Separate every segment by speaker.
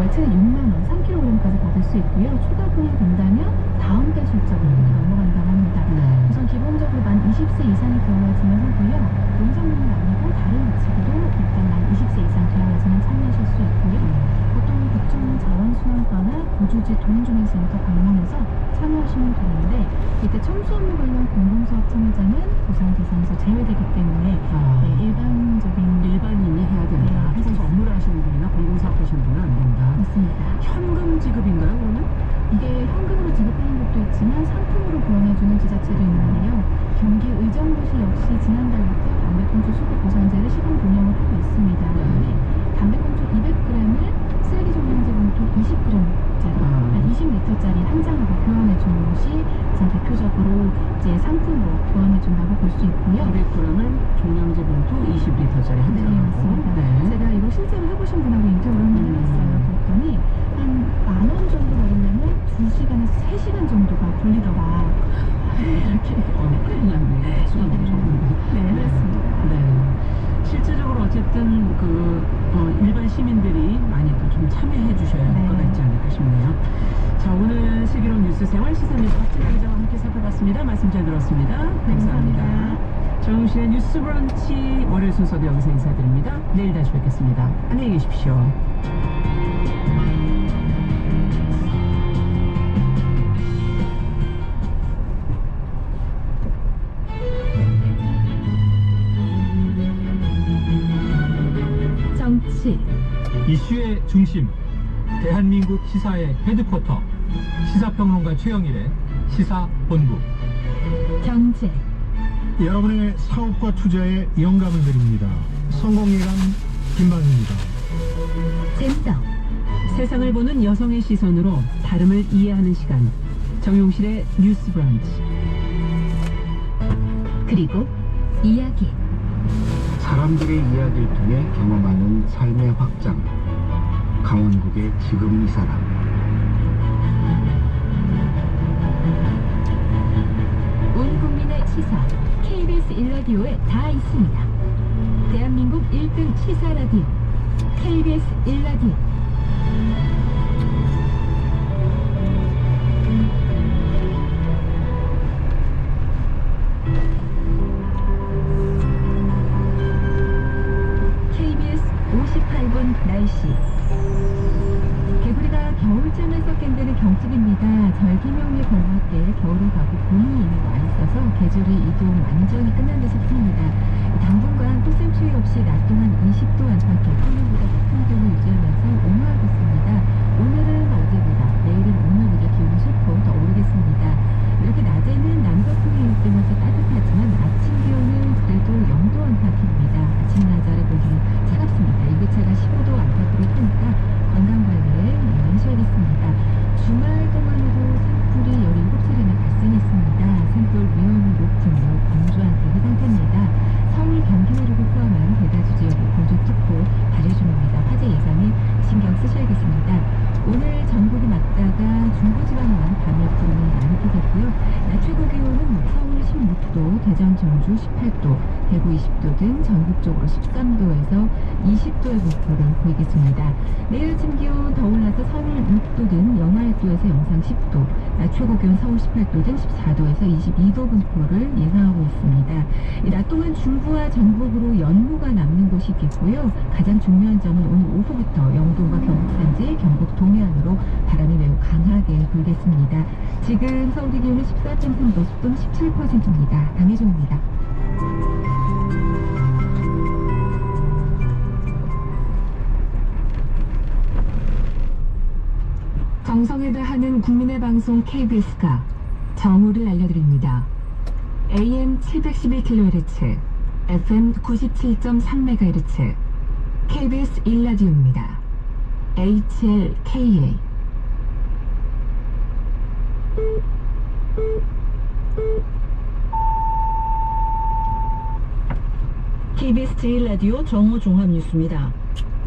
Speaker 1: 월세는 6만 원, 3kg까지 받을 수 있고요. 추가 분양된다면 다음 달 실적으로 이렇게 넘어간다고 합니다. 우선 기본적으로 만 20세 이상이 되어야지만 하고요. 용적률은 아니고 다른 위치도 일단 만 20세 이상 되어야지만 참여하실 수 있고요. 보통 국정 자원순환과나 거주지 도움주민센터 방문해서 참여하시면 되는데 이때 청소 업무 관련 공공사업 참여자는 보상 대상에서 제외되기 때문에
Speaker 2: 일반인이 해야 된다.
Speaker 1: 네,
Speaker 2: 청소 업무를 하시는 분이나 공공사업 하시는 분은 안 된다.
Speaker 1: 맞습니다.
Speaker 2: 현금 지급인가요, 그러면?
Speaker 1: 이게 현금으로 지급하는 것도 있지만 상품으로 보완해주는 지자체도 있는데요. 경기 의정부시 역시 지난달부터 담배꽁초 수급 보상제를 시범 운영을 하고 있습니다. 그런데 담배꽁초 200g을 쓰레기 종량제 봉투 20g짜리, 20리터짜리 한 장하고 교환해주는 것이 가장 대표적으로 이제 상품으로 교환해준다고 볼 수 있고요.
Speaker 2: 200g을 종량제 봉투 20리터짜리 한
Speaker 1: 네,
Speaker 2: 장하고.
Speaker 1: 맞습니다.
Speaker 2: 네.
Speaker 1: 제가 이거 실제로 해보신 분하고 인터뷰를 한번 해봤어요. 그랬더니 한 10,000원 정도 받으려면 2시간에서 3시간 정도가 걸리더라. 이렇게.
Speaker 2: 큰일 났네. 수가 너무 적은데.
Speaker 1: 네, 그렇습니다.
Speaker 2: 네. 실질적으로 어쨌든 일반 시민들이 많이 또 좀 참여해 주셔야 할 거가 있지 않을까 싶네요. 자, 오늘 슬기로운 뉴스 생활 시사뉴스 박진아 기자와 함께 살펴봤습니다. 말씀 잘 들었습니다. 감사합니다. 정용실의 뉴스 브런치 월요일 순서도 여기서 인사드립니다. 내일 다시 뵙겠습니다. 안녕히 계십시오.
Speaker 1: 정치,
Speaker 3: 이슈의 중심, 대한민국 시사의 헤드쿼터, 시사평론가 최영일의 시사본부.
Speaker 1: 경제,
Speaker 4: 여러분의 사업과 투자에 영감을 드립니다. 성공예감 김방입니다.
Speaker 1: 젠더,
Speaker 2: 세상을 보는 여성의 시선으로 다름을 이해하는 시간. 정용실의 뉴스 브런치.
Speaker 1: 그리고 이야기.
Speaker 5: 사람들의 이야기를 통해 경험하는 삶의 확장. 강원국의 지금 이 사람.
Speaker 1: 온 국민의 시사 KBS 1라디오에 다 있습니다. 대한민국 1등 시사 라디오 KBS 1라디오. KBS 58분 날씨. 개구리가 겨울잠에서 깬다는 경칩입니다. 절기명에 걸맞게 겨울을 가고 봄이 이미 와 있어서 계절의 이동 완전히 끝난 듯 싶습니다. 당분간 꽃샘추위 없이 낮 동안 20도 안팎의 평년보다 높은 기온을 유지하면서 온화하겠습니다. 오늘은 어제보다, 내일은 오늘보다 기온이 소폭 더 오르겠습니다. 이렇게 낮에는 남서풍이 일등해서 따뜻하지만 아침 기온은 그래도 0도 안팎입니다. 아침 낮아래 보기 차갑습니다. 일교차가 15도 안팎으로 크니까 건강관리에 하셔야겠습니다. 주말 동안에도 산불이 17차례나 발생했습니다. 산불 위험이 높은 매우 건조한 대기 상태입니다. 서울, 경기 내륙을 포함한 대다수 지역에 건조특보 발효 중입니다. 화재 예방에 신경 쓰셔야겠습니다. 오늘 전국이 맞다가 중부지방만 밤에 구름이 많이 끼겠고요. 낮 최고 기온은 서울 16도, 대전, 전주 18도, 대구 20도 등 전국적으로 13도에서 20도의 목표를 보이겠습니다. 내일 아침 기온 더 올라서 서울 6도 등 영하 1도에서 영상 10도, 낮 최고 기온 서울 18도 등 14도에서 22도 분포를 예상하고 있습니다. 낮 동안 중부와 전북으로 연무가 남는 곳이 있겠고요. 가장 중요한 점은 오늘 오후부터 영동과 경북 산지, 경북 동해안으로 바람이 매우 강하게 불겠습니다. 지금 서울의 기온은 14.3도, 습도는 17%입니다. 강혜종입니다. 정성에 다하는 국민의 방송 KBS가 정오를 알려드립니다. AM 711kHz, FM 97.3MHz, KBS 1라디오입니다. HLKA. KBS 제1라디오 정오 종합뉴스입니다.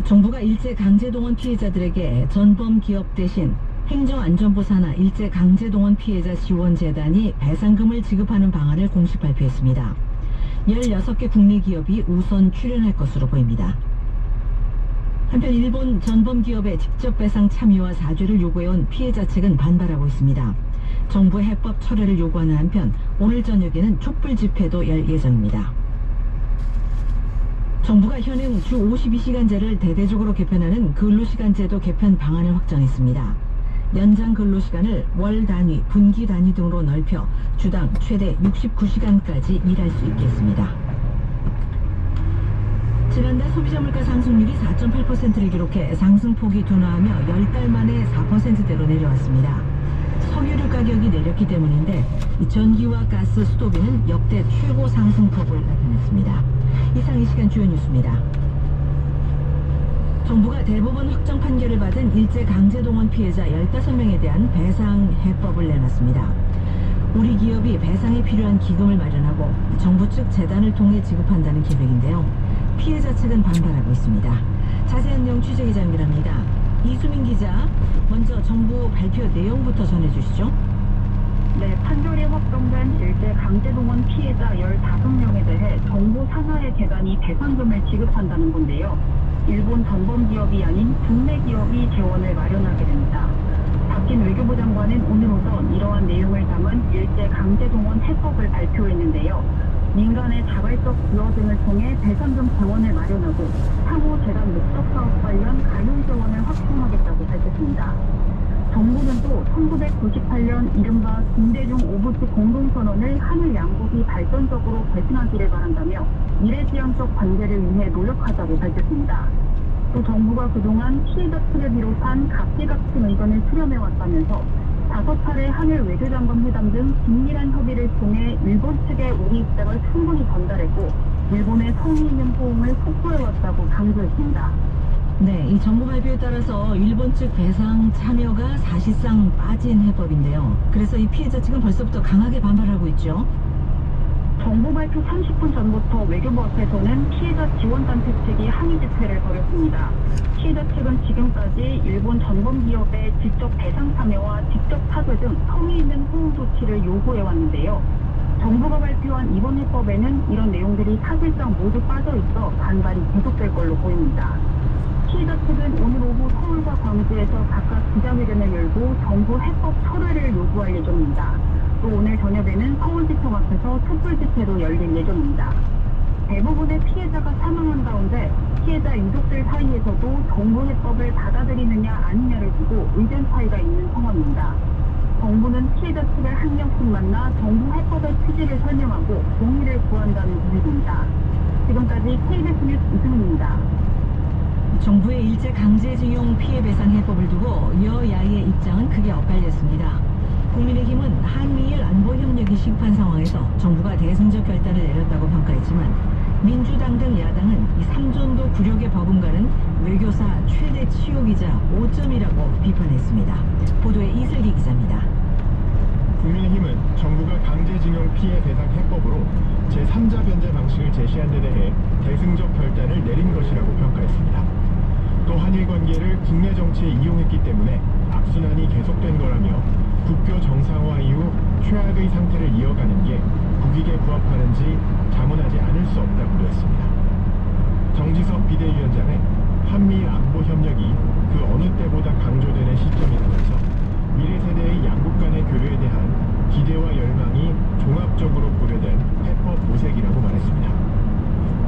Speaker 1: 정부가 일제강제동원 피해자들에게 전범 기업 대신 행정안전부 산하 일제강제동원 피해자 지원재단이 배상금을 지급하는 방안을 공식 발표했습니다. 16개 국내 기업이 우선 출연할 것으로 보입니다. 한편 일본 전범 기업의 직접 배상 참여와 사죄를 요구해온 피해자 측은 반발하고 있습니다. 정부의 해법 철회를 요구하는 한편 오늘 저녁에는 촛불 집회도 열 예정입니다. 정부가 현행 주 52시간제를 대대적으로 개편하는 근로시간제도 개편 방안을 확정했습니다. 연장 근로시간을 월 단위, 분기 단위 등으로 넓혀 주당 최대 69시간까지 일할 수 있겠습니다. 지난달 소비자 물가 상승률이 4.8%를 기록해 상승폭이 둔화하며 10달 만에 4%대로 내려왔습니다. 석유류 가격이 내렸기 때문인데 전기와 가스, 수도비는 역대 최고 상승폭을 나타냈습니다. 이상 이 시간 주요 뉴스입니다. 정부가 대법원 확정 판결을 받은 일제강제동원 피해자 15명에 대한 배상 해법을 내놨습니다. 우리 기업이 배상에 필요한 기금을 마련하고 정부 측 재단을 통해 지급한다는 계획인데요. 피해자 측은 반발하고 있습니다. 자세한 내용 취재 기자 연결합니다. 이수민 기자, 먼저 정부 발표 내용부터 전해주시죠.
Speaker 6: 네, 판결이 확정된 일제강제동원 피해자 15명에 대해 정부 산하의 재단이 배상금을 지급한다는 건데요. 일본 전범 기업이 아닌 국내 기업이 재원을 마련하게 됩니다. 박진 외교부 장관은 오늘 오전 이러한 내용을 담은 일제강제동원 해법을 발표했는데요. 민간의 자발적 기여 등을 통해 배상금 재원을 마련하고 향후 재단 목적 사업 관련 가용 재원을 확충하겠다고 밝혔습니다. 정부는 또 1998년 이른바 김대중 오부치 공동선언을 한일 양국이 발전적으로 계승하기를 바란다며 미래지향적 관계를 위해 노력하자고 밝혔습니다. 또 정부가 그동안 피해자 측을 비롯한 각계각층 의견을 수렴해왔다면서 5차례 한일 외교장관 회담 등 긴밀한 협의를 통해 일본 측에 우리 입장을 충분히 전달했고 일본의 성의 있는 호응을 촉구해왔다고 강조했습니다.
Speaker 1: 네, 이 정부 발표에 따라서 일본 측 배상 참여가 사실상 빠진 해법인데요. 그래서 이 피해자 측은 벌써부터 강하게 반발하고 있죠.
Speaker 6: 정부 발표 30분 전부터 외교부 앞에서는 피해자 지원단체 측이 항의 집회를 벌였습니다. 피해자 측은 지금까지 일본 전범 기업의 직접 배상 참여와 직접 사죄 등 성의 있는 호응 조치를 요구해왔는데요. 정부가 발표한 이번 해법에는 이런 내용들이 사실상 모두 빠져있어 반발이 계속될 걸로 보입니다. 피해자 측은 오늘 오후 서울과 광주에서 각각 기자회견을 열고 정부 해법 철회를 요구할 예정입니다. 또 오늘 저녁에는 서울지청 앞에서 촛불 집회도 열릴 예정입니다. 대부분의 피해자가 사망한 가운데 피해자 유족들 사이에서도 정부 해법을 받아들이느냐 아니냐를 두고 의견 차이가 있는 상황입니다. 정부는 피해자 측을 한 명씩 만나 정부 해법의 취지를 설명하고 동의를 구한다는 분위기입니다. 지금까지 KBS 뉴스 이승훈입니다.
Speaker 1: 정부의 일제강제징용 피해배상 해법을 두고 여야의 입장은 크게 엇갈렸습니다. 국민의힘은 한미일 안보협력이 시급한 상황에서 정부가 대승적 결단을 내렸다고 평가했지만 민주당 등 야당은 이 삼전도 굴욕의 버금가는 외교사 최대 치욕이자 오점이라고 비판했습니다. 보도에 이슬기 기자입니다.
Speaker 4: 국민의힘은 정부가 강제징용 피해 배상 해법으로 제3자 변제 방식을 제시한 데 대해 대승적 결단을 내린 것이라고 평가했습니다. 또 한일 관계를 국내 정치에 이용했기 때문에 악순환이 계속된 거라며 국교 정상화 이후 최악의 상태를 이어가는 게 국익에 부합하는지 자문하지 않을 수 없다고도 했습니다. 정지석 비대위원장은 한미일 안보 협력이 그 어느 때보다 강조되는 시점이라면서 미래 세대의 양국 간의 교류에 대한 기대와 열망이 종합적으로 고려된 해법 모색이라고 말했습니다.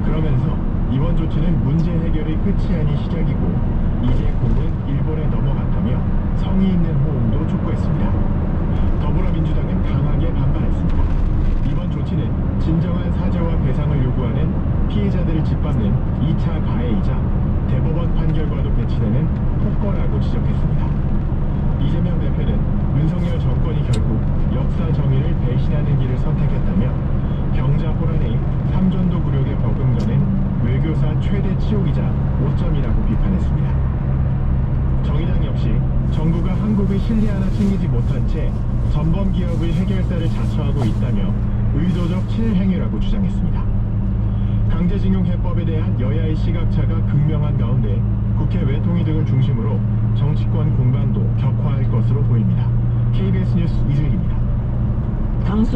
Speaker 4: 그러면서 이번 조치는 문제 해결의 끝이 아닌 시작이고 이제 공은 일본에 넘어갔다며 성의 있는 호응도 촉구했습니다. 더불어민주당은 강하게 반발했습니다. 이번 조치는 진정한 사죄와 배상을 요구하는 피해자들을 짓밟는 2차 가해이자 대법원 판결과도 배치되는 폭거라고 지적했습니다. 이재명 대표는 윤석열 정권이 결국 역사 정의를 배신하는 길을 선택했다며 병자 호란의 삼전도 굴욕의 버금가는 외교사 최대 치욕이자 오점이라고 비판했습니다. 정의당 역시 정부가 한국의 실리 하나 챙기지 못한 채 전범 기업의 해결사를 자처하고 있다며 의도적 실행위라고 주장했습니다. 강제징용 해법에 대한 여야의 시각차가 극명한 가운데 국회 외통위 등을 중심으로 정치권 공방도 격화할 것으로 보입니다. KBS 뉴스 이슬기입니다.
Speaker 1: 당수